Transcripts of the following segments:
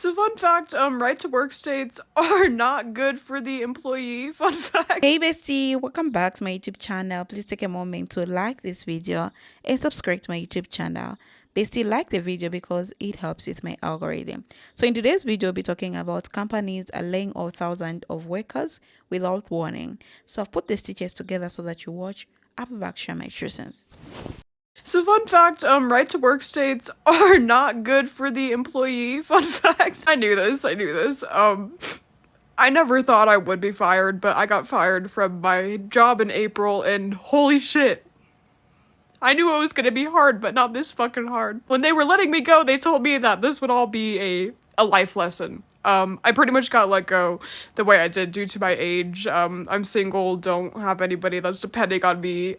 So fun fact, right to work states are not good for the employee. Fun fact. Hey bestie, welcome back to my YouTube channel. Please take a moment to like this video and subscribe to my YouTube channel. Bestie, like the video because it helps with my algorithm. So in today's video, we'll be talking about companies are laying off thousands of workers without warning. So I've put the stitches together so that you watch. I'll be back, share my true sense. So fun fact, right to work states are not good for the employee. Fun fact. I knew this. I never thought I would be fired, but I got fired from my job in April, and holy shit. I knew it was gonna be hard, but not this fucking hard. When they were letting me go, they told me that this would all be a life lesson. I pretty much got let go the way I did due to my age. I'm single, don't have anybody that's depending on me.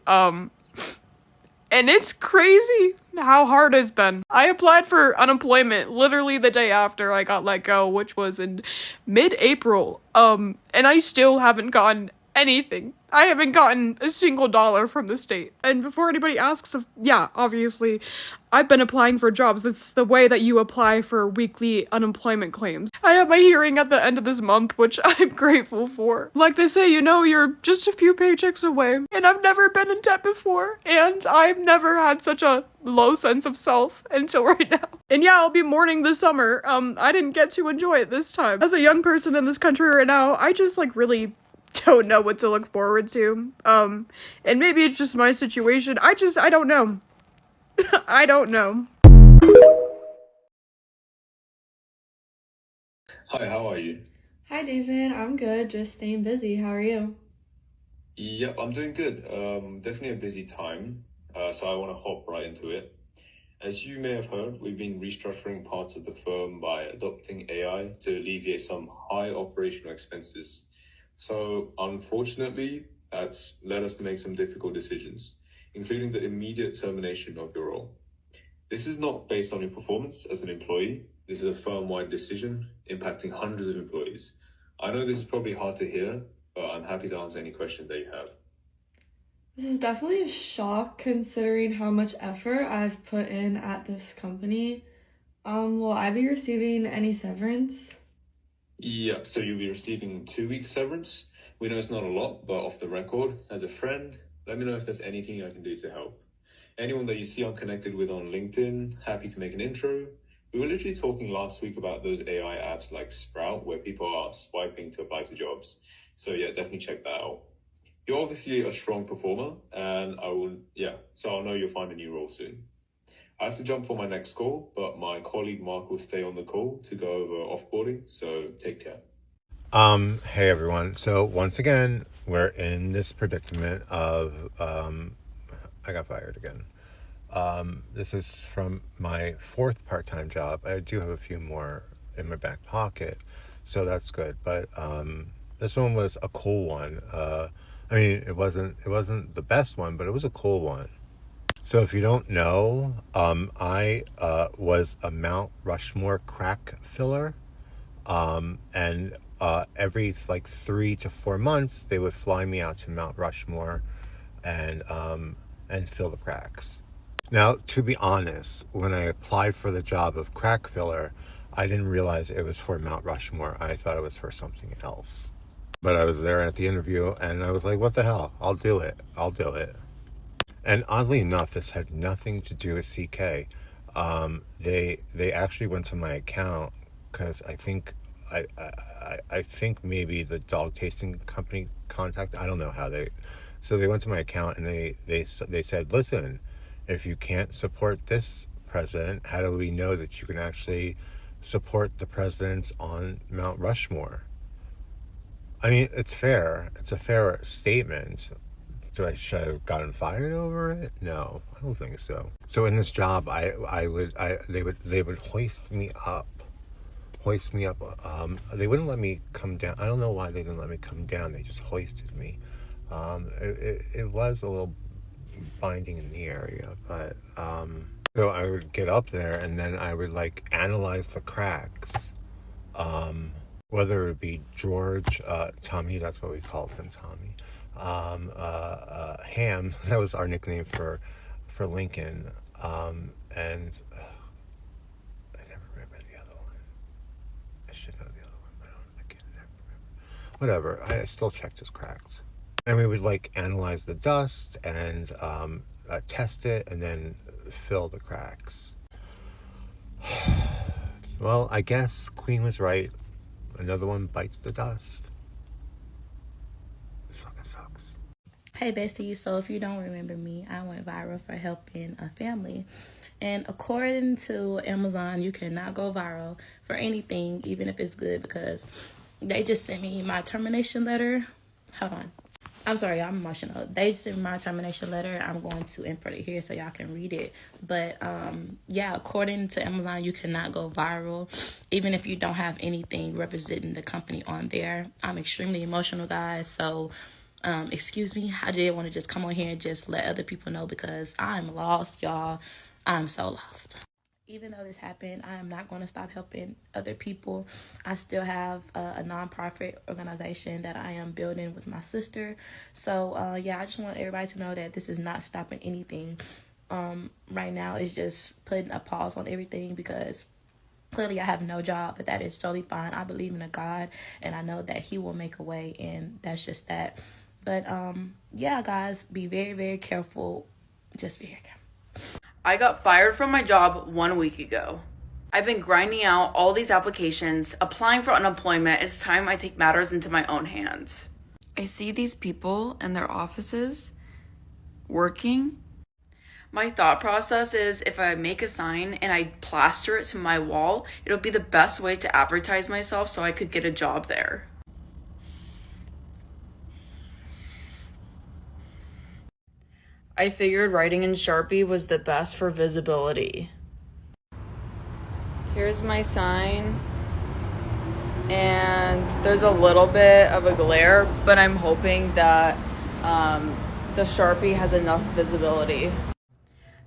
And it's crazy how hard it's been. I applied for unemployment literally the day after I got let go, which was in mid-April. And I still haven't gotten anything. I haven't gotten a single dollar from the state. And before anybody asks, yeah, obviously, I've been applying for jobs. That's the way that you apply for weekly unemployment claims. I have my hearing at the end of this month, which I'm grateful for. Like they say, you're just a few paychecks away. And I've never been in debt before. And I've never had such a low sense of self until right now. And yeah, I'll be mourning this summer. I didn't get to enjoy it this time. As a young person in this country right now, I just really don't know what to look forward to. And maybe it's just my situation. I don't know. I don't know. Hi, how are you? Hi, David. I'm good. Just staying busy. How are you? Yep, I'm doing good. Definitely a busy time, so I want to hop right into it. As you may have heard, we've been restructuring parts of the firm by adopting AI to alleviate some high operational expenses. So, unfortunately, that's led us to make some difficult decisions, including the immediate termination of your role. This is not based on your performance as an employee. This is a firm-wide decision impacting hundreds of employees. I know this is probably hard to hear, but I'm happy to answer any questions that you have. This is definitely a shock considering how much effort I've put in at this company. Will I be receiving any severance? Yeah, so you'll be receiving 2 weeks severance. We know it's not a lot, but off the record, as a friend, let me know if there's anything I can do to help. Anyone that you see I'm connected with on LinkedIn, happy to make an intro. We were literally talking last week about those AI apps like Sprout, where people are swiping to apply to jobs. So yeah, definitely check that out. You're obviously a strong performer, and so I'll know you'll find a new role soon. I have to jump for my next call, but my colleague Mark will stay on the call to go over offboarding, so take care. Hey everyone. So once again, we're in this predicament of I got fired again. This is from my fourth part-time job. I do have a few more in my back pocket, so that's good. But this one was a cool one. I mean, it wasn't the best one, but it was a cool one. So if you don't know, I was a Mount Rushmore crack filler, and every like 3 to 4 months they would fly me out to Mount Rushmore and fill the cracks. Now, to be honest, when I applied for the job of crack filler, I didn't realize it was for Mount Rushmore. I thought it was for something else. But I was there at the interview and I was like, what the hell? I'll do it. And oddly enough, this had nothing to do with CK. They actually went to my account because I think maybe the dog tasting company contact. I don't know how they. So they went to my account and they said, listen, if you can't support this president, how do we know that you can actually support the presidents on Mount Rushmore? I mean, it's fair. It's a fair statement. Should I have gotten fired over it? No, I don't think so. So in this job, they would hoist me up. They wouldn't let me come down. I don't know why they didn't let me come down. They just hoisted me. It was a little binding in the area, but so I would get up there and then I would like analyze the cracks. Whether it be George, Tommy, that's what we called him, Tommy. Ham, that was our nickname for Lincoln. And I never remember the other one. whatever. I still checked his cracks. And we would like analyze the dust and test it and then fill the cracks. Well, I guess Queen was right. Another one bites the dust. This fucking sucks. Hey bestie, so if you don't remember me, I went viral for helping a family. And according to Amazon, you cannot go viral for anything, even if it's good, because they just sent me my termination letter. Hold on. I'm sorry, I'm emotional. They sent me my termination letter. I'm going to input it here so y'all can read it. But yeah, according to Amazon, you cannot go viral, even if you don't have anything representing the company on there. I'm extremely emotional, guys. So excuse me, I did want to just come on here and just let other people know, because I'm lost, y'all. I'm so lost. Even though this happened, I am not going to stop helping other people. I still have a nonprofit organization that I am building with my sister. So yeah, I just want everybody to know that this is not stopping anything. Right now, it's just putting a pause on everything, because clearly I have no job, but that is totally fine. I believe in a God, and I know that he will make a way, and that's just that. But yeah, guys, be very, very careful. Just be very careful. I got fired from my job 1 week ago. I've been grinding out all these applications, applying for unemployment. It's time I take matters into my own hands. I see these people in their offices working. My thought process is, if I make a sign and I plaster it to my wall, it'll be the best way to advertise myself so I could get a job there. I figured writing in Sharpie was the best for visibility. Here's my sign, and there's a little bit of a glare, but I'm hoping that the Sharpie has enough visibility.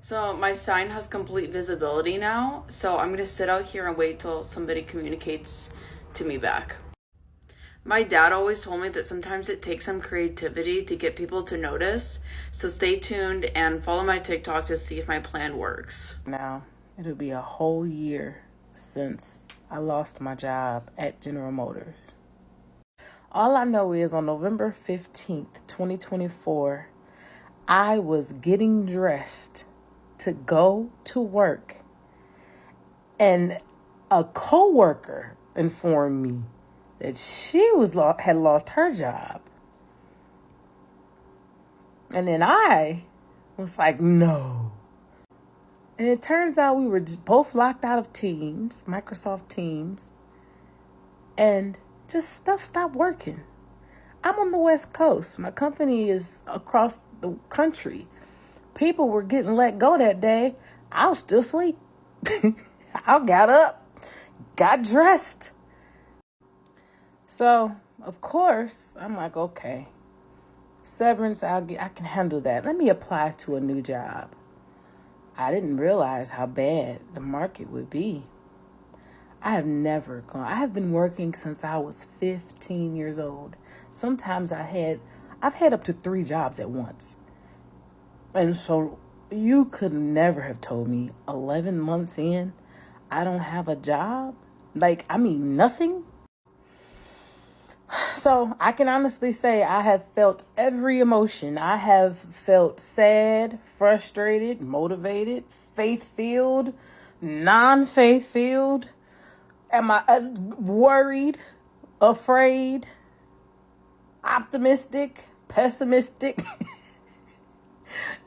So my sign has complete visibility now, so I'm gonna sit out here and wait till somebody communicates to me back. My dad always told me that sometimes it takes some creativity to get people to notice, so stay tuned and follow my TikTok to see if my plan works. Now, it'll be a whole year since I lost my job at General Motors. All I know is on November 15th, 2024, I was getting dressed to go to work, and a coworker informed me that she had lost her job. And then I was like, no. And it turns out we were both locked out of Teams, Microsoft Teams, and just stuff stopped working. I'm on the West Coast. My company is across the country. People were getting let go that day. I was still asleep. I got up, got dressed. So, of course, I'm like, okay, severance, I can handle that. Let me apply to a new job. I didn't realize how bad the market would be. I have been working since I was 15 years old. Sometimes I've had up to 3 jobs at once. And so you could never have told me 11 months in, I don't have a job. Nothing. So I can honestly say I have felt every emotion. I have felt sad, frustrated, motivated, faith-filled, non-faith-filled. Am I worried, afraid, optimistic, pessimistic?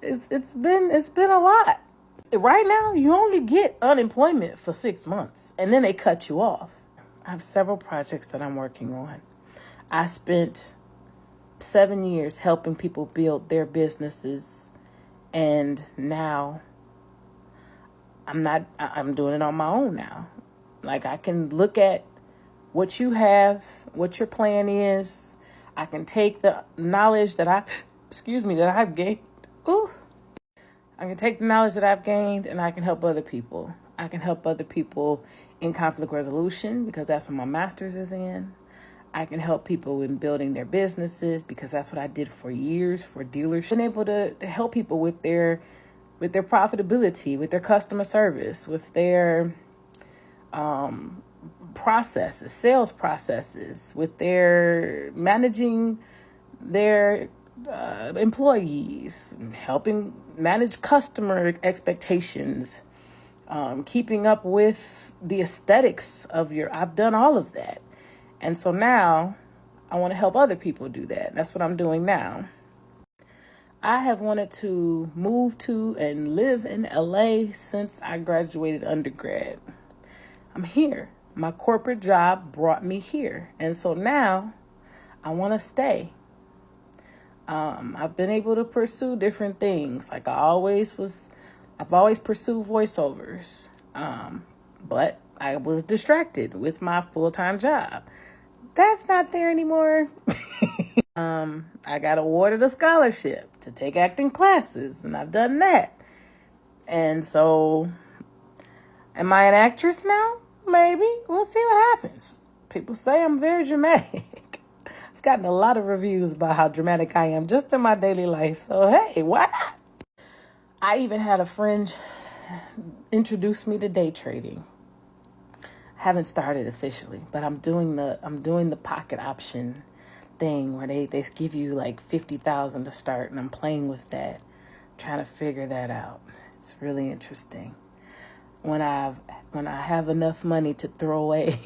It's been a lot. Right now, you only get unemployment for 6 months, and then they cut you off. I have several projects that I'm working on. I spent 7 years helping people build their businesses, and now I'm doing it on my own now. Like, I can look at what you have, what your plan is. I can take the knowledge that I've gained. I can take the knowledge that I've gained, and I can help other people. I can help other people in conflict resolution, because that's what my master's is in. I can help people in building their businesses, because that's what I did for years for dealers. Been able to help people with their profitability, with their customer service, with their processes, sales processes, with their managing their employees, helping manage customer expectations, keeping up with the aesthetics of I've done all of that. And so now I want to help other people do that. That's what I'm doing now. I have wanted to move to and live in LA since I graduated undergrad. I'm here. My corporate job brought me here. And so now I want to stay. I've been able to pursue different things. Like I've always pursued voiceovers. But I was distracted with my full-time job. That's not there anymore. I got awarded a scholarship to take acting classes, and I've done that. And so, am I an actress now? Maybe. We'll see what happens. People say I'm very dramatic. I've gotten a lot of reviews about how dramatic I am just in my daily life. So, hey, why not? I even had a friend introduce me to day trading. I haven't started officially, but I'm doing the pocket option thing where they give you like $50,000 to start, and I'm playing with that, trying to figure that out. It's really interesting. When I have enough money to throw away,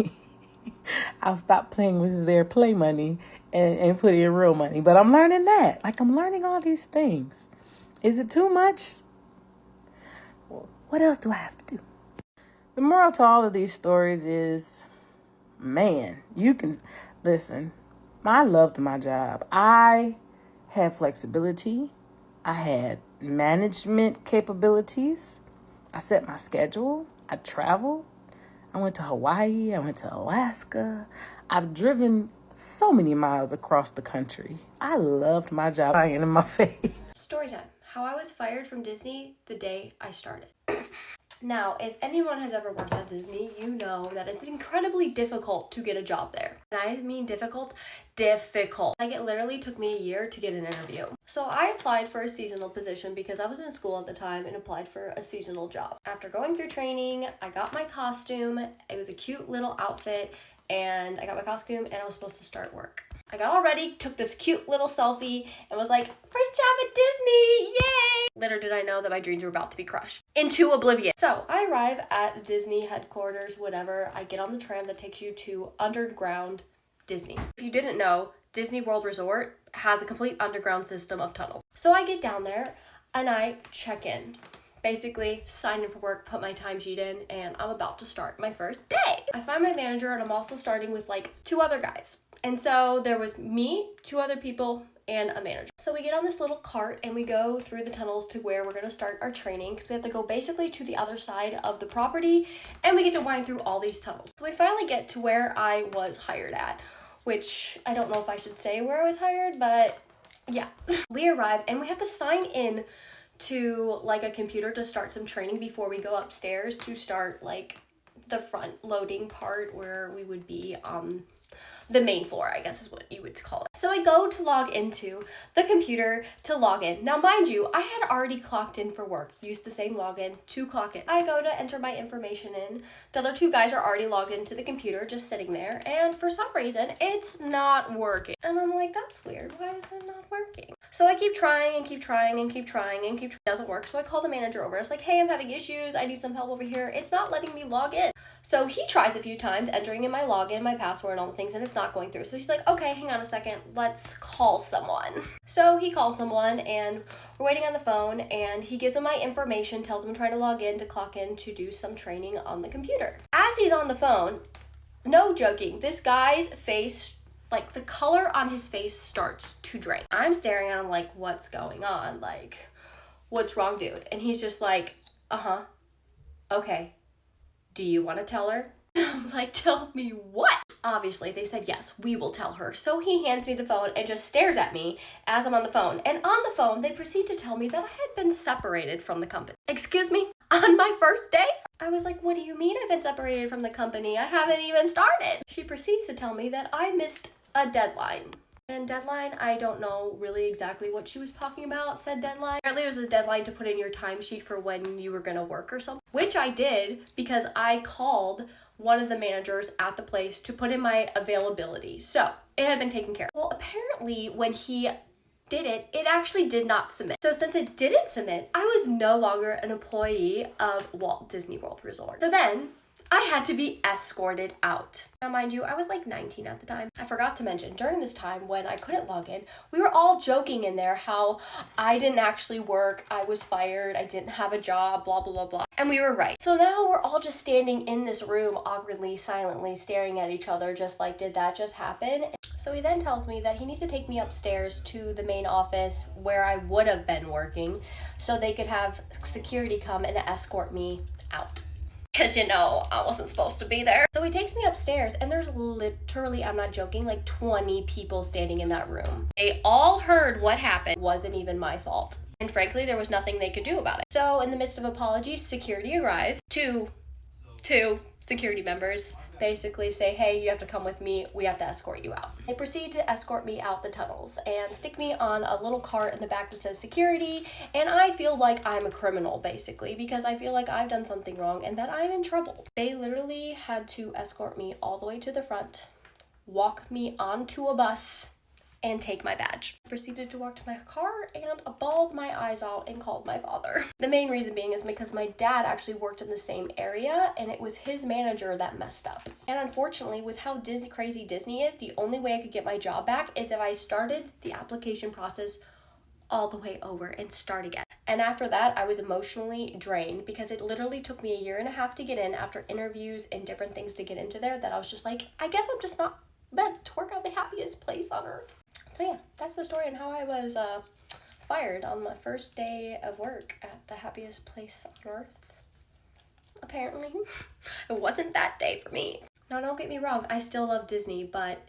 I'll stop playing with their play money and put in real money. But I'm learning that. Like, I'm learning all these things. Is it too much? What else do I have to do? The moral to all of these stories is, man, you can listen. I loved my job. I had flexibility. I had management capabilities. I set my schedule. I traveled. I went to Hawaii. I went to Alaska. I've driven so many miles across the country. I loved my job. I am in my face. Story time. How I was fired from Disney the day I started. Now, if anyone has ever worked at Disney, you know that it's incredibly difficult to get a job there. And I mean difficult. Like, it literally took me a year to get an interview. So I applied for a seasonal position because I was in school at the time and applied for a seasonal job. After going through training, I got my costume. It was a cute little outfit, and I got my costume and I was supposed to start work. I got all ready, took this cute little selfie, and was like, first job at Disney, yay! Little did I know that my dreams were about to be crushed into oblivion. So I arrive at Disney headquarters, whatever. I get on the tram that takes you to underground Disney. If you didn't know, Disney World Resort has a complete underground system of tunnels. So I get down there and I check in. Basically, sign in for work, put my timesheet in, and I'm about to start my first day. I find my manager, and I'm also starting with like 2 other guys. And so there was me, 2 other people, and a manager. So we get on this little cart and we go through the tunnels to where we're gonna start our training, because we have to go basically to the other side of the property, and we get to wind through all these tunnels. So we finally get to where I was hired at, which I don't know if I should say where I was hired, but yeah. We arrive and we have to sign in to like a computer to start some training before we go upstairs to start like the front loading part where we would be the main floor, I guess is what you would call it. So I go to log into the computer to log in. Now, mind you, I had already clocked in for work, used the same login to clock in. I go to enter my information in. The other 2 guys are already logged into the computer, just sitting there, and for some reason, it's not working. And I'm like, that's weird. Why is it not working? So I keep trying and keep trying and keep trying and It doesn't work. So I call the manager over. I was like, hey, I'm having issues. I need some help over here. It's not letting me log in. So he tries a few times, entering in my login, my password, and all the things, and it's not going through. So she's like, okay, hang on a second, let's call someone. So he calls someone, and we're waiting on the phone, and he gives him my information, tells him I'm trying to log in to clock in to do some training on the computer. As he's on the phone, no joking, this guy's face, like the color on his face starts to drain. I'm staring at him like, what's going on? Like, what's wrong, dude? And he's just like, okay, do you want to tell her? And I'm like, tell me what? Obviously, they said, yes, we will tell her. So he hands me the phone and just stares at me as I'm on the phone. And on the phone, they proceed to tell me that I had been separated from the company. Excuse me? On my first day? I was like, what do you mean I've been separated from the company? I haven't even started. She proceeds to tell me that I missed a deadline. And deadline, I don't know really exactly what she was talking about, said deadline. Apparently it was a deadline to put in your timesheet for when you were gonna work or something, which I did because I called one of the managers at the place to put in my availability. So it had been taken care of. Well, apparently when he did it, it actually did not submit. So since it didn't submit, I was no longer an employee of Walt Disney World Resort. So then I had to be escorted out. Now, mind you, I was like 19 at the time. I forgot to mention, during this time when I couldn't log in, we were all joking in there how I didn't actually work, I was fired, I didn't have a job, blah, blah, blah, blah. And we were right. So now we're all just standing in this room awkwardly, silently, staring at each other, just like, did that just happen? So he then tells me that he needs to take me upstairs to the main office where I would have been working so they could have security come and escort me out. Because, you know, I wasn't supposed to be there. So he takes me upstairs and there's literally, I'm not joking, like 20 people standing in that room. They all heard what happened. It wasn't even my fault. And frankly, there was nothing they could do about it. So in the midst of apologies, security arrives. Two security members basically say, hey, you have to come with me. We have to escort you out. They proceed to escort me out the tunnels and stick me on a little cart in the back that says security. And I feel like I'm a criminal, basically, because I feel like I've done something wrong and that I'm in trouble. They literally had to escort me all the way to the front, walk me onto a bus, and take my badge. I proceeded to walk to my car and bawled my eyes out and called my father. The main reason being is because my dad actually worked in the same area and it was his manager that messed up. And unfortunately, with how crazy Disney is, the only way I could get my job back is if I started the application process all the way over and start again. And after that, I was emotionally drained because it literally took me 1.5 years to get in after interviews and different things to get into there that I was just like, I guess I'm just not meant to work at the happiest place on earth. So yeah, that's the story on how I was fired on my first day of work at the happiest place on earth. Apparently, it wasn't that day for me. Now, don't get me wrong, I still love Disney, but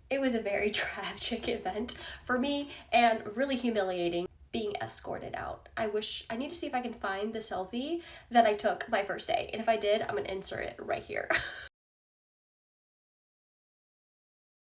it was a very tragic event for me and really humiliating being escorted out. I need to see if I can find the selfie that I took my first day. And if I did, I'm gonna insert it right here.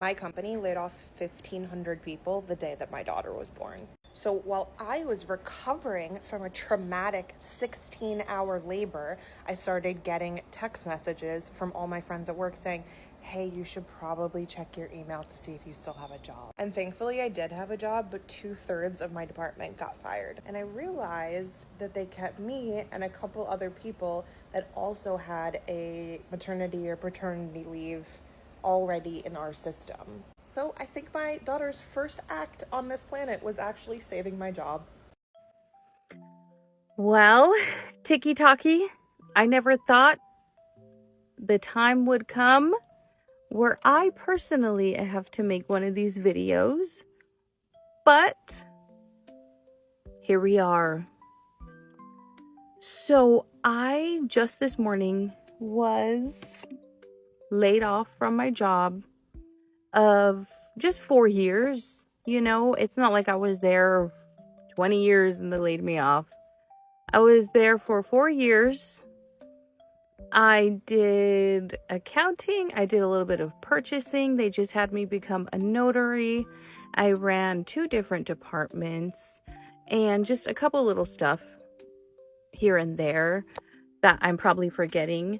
My company laid off 1,500 people the day that my daughter was born. So while I was recovering from a traumatic 16-hour labor, I started getting text messages from all my friends at work saying, hey, you should probably check your email to see if you still have a job. And thankfully I did have a job, but 2/3 of my department got fired. And I realized that they kept me and a couple other people that also had a maternity or paternity leave already in our system. So I think my daughter's first act on this planet was actually saving my job. Well, Tiki-Taki, I never thought the time would come where I personally have to make one of these videos, but here we are. So I just this morning was laid off from my job of just 4 years. You know, it's not like I was there 20 years and they laid me off. I was there for 4 years. I did accounting. I did a little bit of purchasing. They just had me become a notary. I ran 2 different departments and just a couple little stuff here and there that I'm probably forgetting.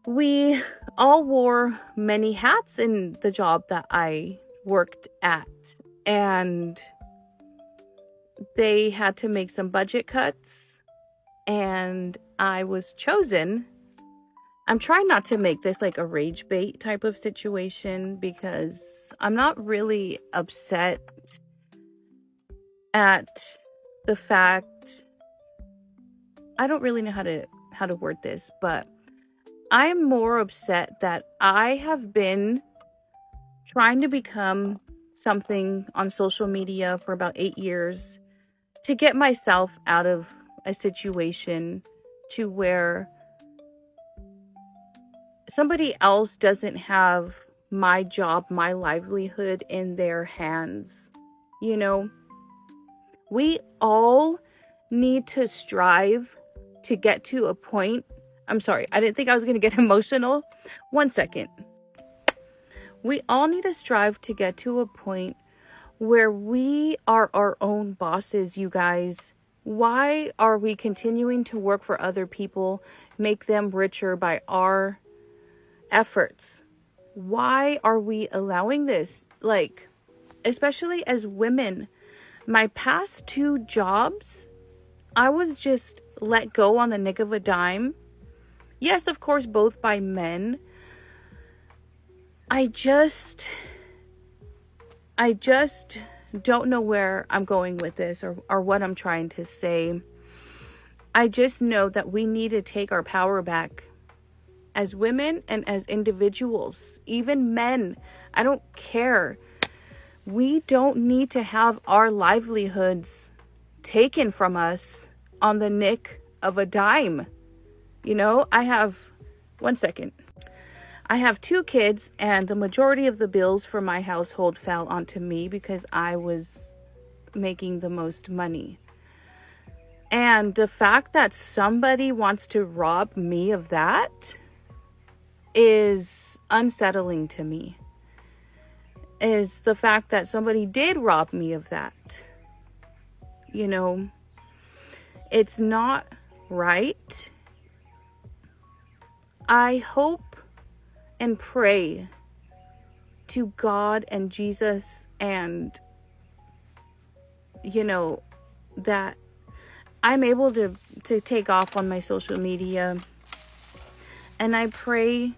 We all wore many hats in the job that I worked at, and they had to make some budget cuts, and I was chosen. I'm trying not to make this like a rage bait type of situation because I'm not really upset at the fact, I don't really know how to word this, but I am more upset that I have been trying to become something on social media for about 8 years to get myself out of a situation to where somebody else doesn't have my job, my livelihood in their hands. You know, we all need to strive to get to a point. I'm sorry, I didn't think I was going to get emotional. 1 second. We all need to strive to get to a point where we are our own bosses, you guys. Why are we continuing to work for other people, make them richer by our efforts. Why are we allowing this? Like, especially as women, my past 2 jobs, I was just let go on the nick of a dime. Yes, of course, both by men. I just don't know where I'm going with this or what I'm trying to say. I just know that we need to take our power back as women and as individuals, even men. I don't care. We don't need to have our livelihoods taken from us on the nick of a dime. You know, I have 2 kids, and the majority of the bills for my household fell onto me because I was making the most money. And the fact that somebody wants to rob me of that is unsettling to me. Is the fact that somebody did rob me of that. You know, it's not right. I hope and pray to God and Jesus and, you know, that I'm able to take off on my social media. And I pray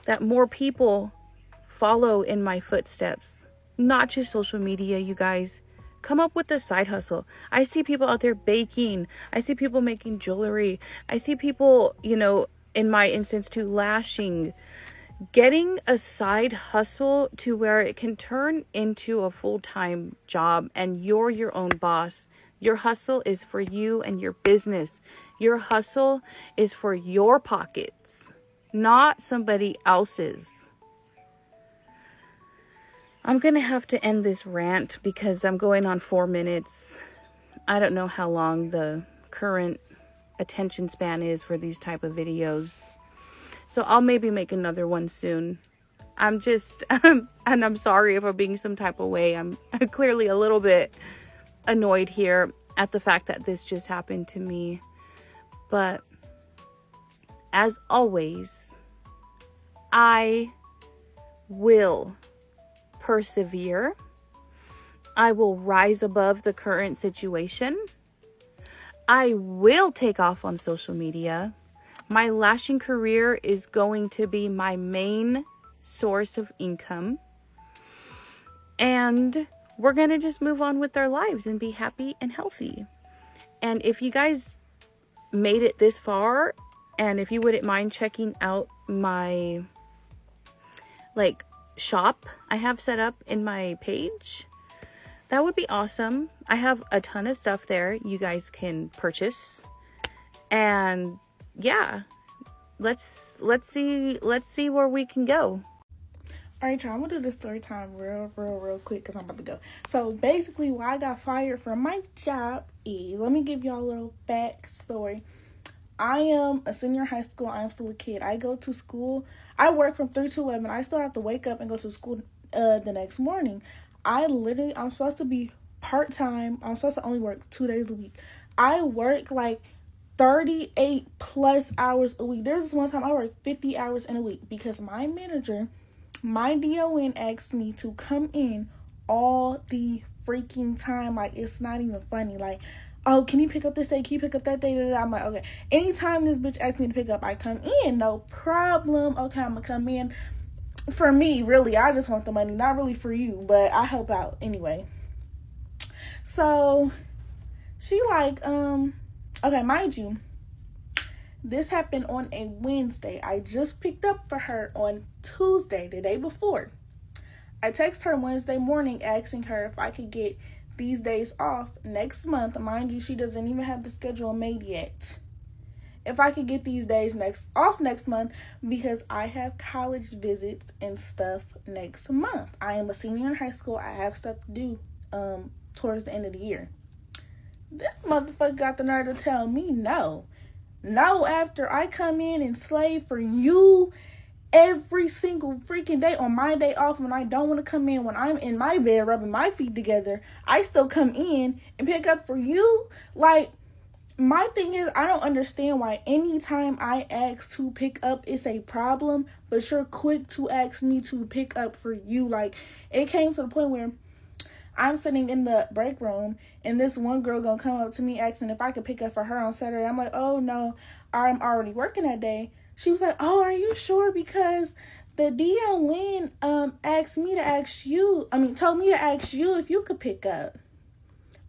that more people follow in my footsteps. Not just social media, you guys. Come up with a side hustle. I see people out there baking. I see people making jewelry. I see people, you know, in my instance too, lashing. Getting a side hustle to where it can turn into a full-time job and you're your own boss. Your hustle is for you and your business. Your hustle is for your pockets, not somebody else's. I'm gonna have to end this rant because I'm going on 4 minutes. I don't know how long the current attention span is for these type of videos. So I'll maybe make another one soon. I'm just, and I'm sorry if I'm being some type of way. I'm clearly a little bit annoyed here at the fact that this just happened to me. But as always, I will persevere. I will rise above the current situation. I will take off on social media. My lashing career is going to be my main source of income. And we're going to just move on with our lives and be happy and healthy. And if you guys made it this far, and if you wouldn't mind checking out my shop I have set up in my page, that would be awesome. I have a ton of stuff there you guys can purchase. And yeah, let's see where we can go. Alright, y'all, I'm gonna do the story time real quick because I'm about to go. So basically, why I got fired from my job is, let me give y'all a little backstory. I am a senior in high school. I am still a kid. I go to school. I work from 3 to 11. I still have to wake up and go to school the next morning. I'm supposed to be part-time. I'm supposed to only work 2 days a week. I work 38 plus hours a week. There's this one time I worked 50 hours in a week because my manager, my DON, asked me to come in all the freaking time. It's not even funny. Oh, can you pick up this day? Can you pick up that day? I'm like, okay. Anytime this bitch asks me to pick up, I come in. No problem. Okay, I'm gonna come in. For me, really, I just want the money. Not really for you, but I help out anyway. So, she okay, mind you, this happened on a Wednesday. I just picked up for her on Tuesday, the day before. I text her Wednesday morning asking her if I could get these days off next month. Mind you, she doesn't even have the schedule made yet. If I could get these days off next month because I have college visits and stuff next month. I am a senior in high school. I have stuff to do towards the end of the year. This motherfucker got the nerve to tell me no. No, after I come in and slave for you every single freaking day on my day off when I don't want to come in, when I'm in my bed rubbing my feet together, I still come in and pick up for you. my thing is, I don't understand why anytime I ask to pick up, it's a problem, but you're quick to ask me to pick up for you. Like, it came to the point where I'm sitting in the break room, and this one girl gonna come up to me asking if I could pick up for her on Saturday. I'm like, oh no, I'm already working that day. She was like, oh, are you sure? Because the DM Lynn asked me to ask you. I mean, told me to ask you if you could pick up.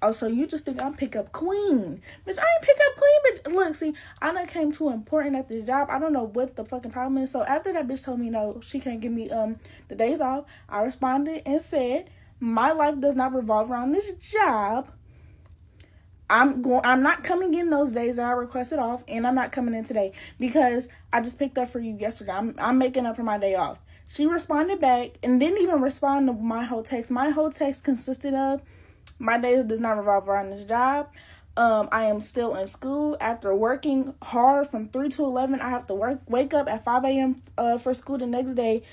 Oh, so you just think I'm pick up queen. Bitch, I ain't pick up queen, but look, see, I done came too important at this job. I don't know what the fucking problem is. So after that bitch told me no, she can't give me the days off, I responded and said, my life does not revolve around this job. I'm not coming in those days that I requested off, and I'm not coming in today because I just picked up for you yesterday. I'm making up for my day off. She responded back and didn't even respond to my whole text. My whole text consisted of, my day does not revolve around this job. I am still in school. After working hard from 3 to 11, I have to wake up at 5 a.m. For school the next day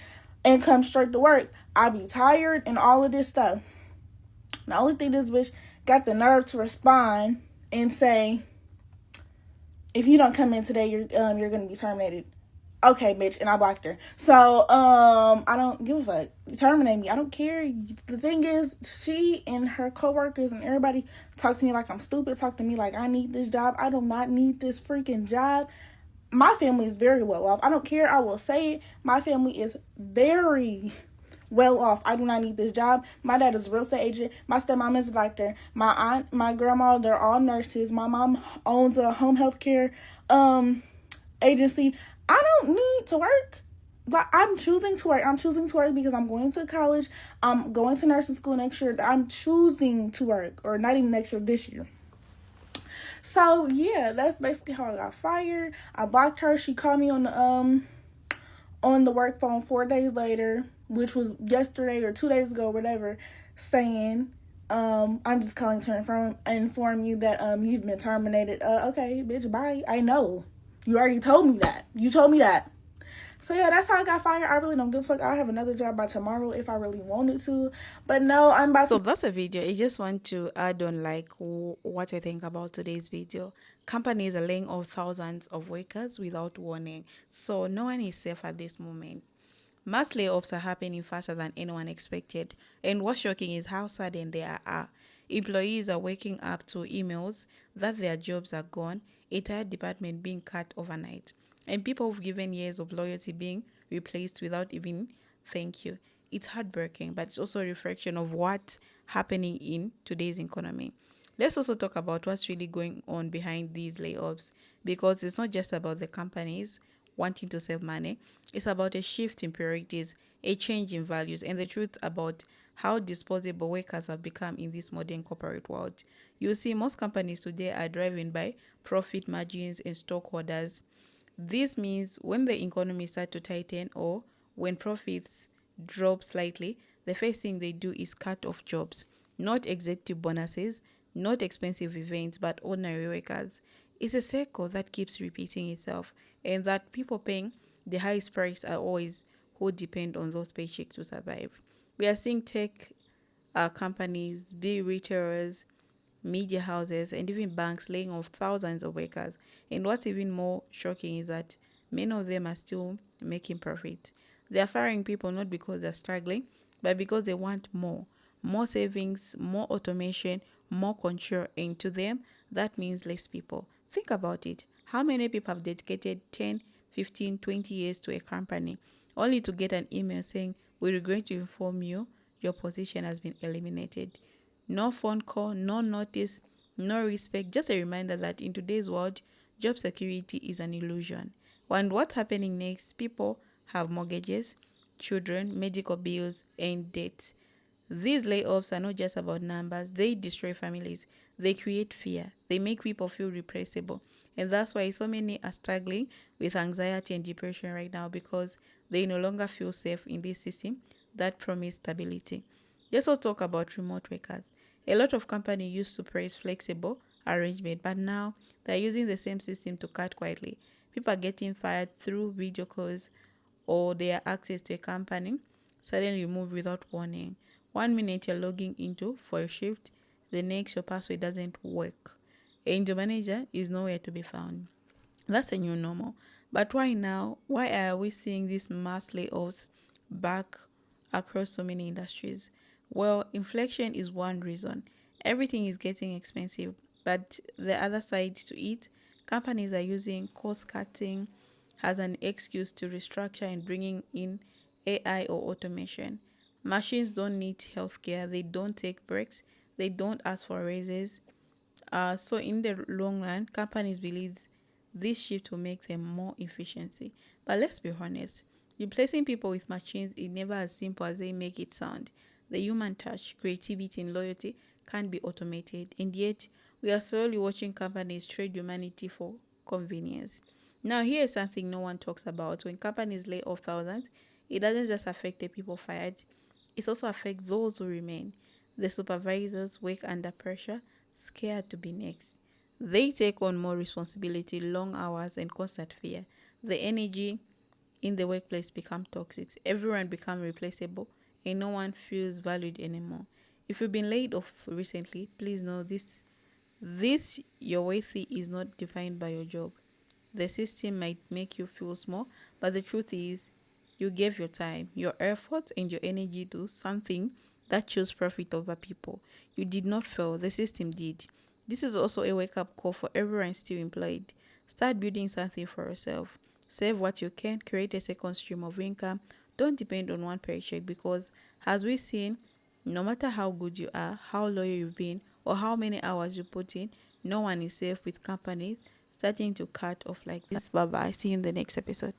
and come straight to work. I be tired and all of this stuff. The only thing this bitch got the nerve to respond and say, if you don't come in today, you're gonna be terminated. Okay, bitch, and I blocked her. So, I don't give a fuck. Terminate me. I don't care. The thing is, she and her coworkers and everybody talk to me like I'm stupid, talk to me like I need this job. I do not need this freaking job. My family is very well off. I don't care. I will say it. My family is very well off. I do not need this job. My dad is a real estate agent. My stepmom is a doctor. My aunt, my grandma, they're all nurses. My mom owns a home health care agency. I don't need to work. But I'm choosing to work. I'm choosing to work because I'm going to college. I'm going to nursing school next year. I'm choosing to work. Or not even next year, this year. So, yeah, that's basically how I got fired. I blocked her. She called me on the work phone 4 days later, which was yesterday or 2 days ago, whatever, saying, I'm just calling to inform you that you've been terminated. Okay, bitch, bye. I know. You already told me that. You told me that. So, yeah, that's how I got fired. I really don't give a fuck. I'll have another job by tomorrow if I really wanted to. But no, I'm about So to... that's a video. I just want to add on like what I think about today's video. Companies are laying off thousands of workers without warning. So no one is safe at this moment. Mass layoffs are happening faster than anyone expected. And what's shocking is how sudden they are. Employees are waking up to emails that their jobs are gone, entire department being cut overnight, and people who've given years of loyalty being replaced without even thank you. It's heartbreaking, but it's also a reflection of what's happening in today's economy. Let's also talk about what's really going on behind these layoffs, because it's not just about the companies wanting to save money. It's about a shift in priorities, a change in values, and the truth about how disposable workers have become in this modern corporate world. You see, most companies today are driven by profit margins and stockholders. This means when the economy starts to tighten or when profits drop slightly, the first thing they do is cut off jobs, not executive bonuses, not expensive events, but ordinary workers. It's a cycle that keeps repeating itself, and that people paying the highest price are always who depend on those paychecks to survive. We are seeing tech companies, big retailers, media houses, and even banks laying off thousands of workers. And what's even more shocking is that many of them are still making profit. They are firing people not because they're struggling, but because they want more savings, more automation, more control. And to them, that means less people. Think about it. How many people have dedicated 10, 15, 20 years to a company only to get an email saying, we regret to inform you your position has been eliminated? No phone call, no notice, no respect. Just a reminder that in today's world, job security is an illusion. And what's happening next? People have mortgages, children, medical bills, and debts. These layoffs are not just about numbers. They destroy families. They create fear. They make people feel replaceable. And that's why so many are struggling with anxiety and depression right now, because they no longer feel safe in this system that promise stability. Let's also talk about remote workers. A lot of companies used to praise flexible arrangement, but now they're using the same system to cut quietly. People are getting fired through video calls, or their access to a company suddenly removed without warning. 1 minute you're logging into for a shift, the next your password doesn't work. and your manager is nowhere to be found. That's a new normal. But why now? Why are we seeing these mass layoffs back across so many industries? Well, inflation is one reason. Everything is getting expensive. But the other side to it, companies are using cost cutting as an excuse to restructure and bringing in AI or automation. Machines don't need healthcare, they don't take breaks, they don't ask for raises. So in the long run, companies believe this shift will make them more efficiency. But let's be honest, replacing people with machines is never as simple as they make it sound. The human touch, creativity, and loyalty can't be automated, and yet we are slowly watching companies trade humanity for convenience. Now, here is something no one talks about. When companies lay off thousands, it doesn't just affect the people fired, it also affects those who remain. The supervisors work under pressure, scared to be next. They take on more responsibility, long hours, and constant fear. The energy in the workplace become toxic. Everyone become replaceable, and no one feels valued anymore. If you've been laid off recently, please know this your worth is not defined by your job. The system might make you feel small, but the truth is, you gave your time, your effort, and your energy to something that chose profit over people. You did not fail, the system did. This is also a wake up call for everyone still employed. Start building something for yourself. Save what you can, create a second stream of income. Don't depend on one paycheck because, as we've seen, no matter how good you are, how loyal you've been, or how many hours you put in, no one is safe with companies starting to cut off like this. Bye bye. See you in the next episode.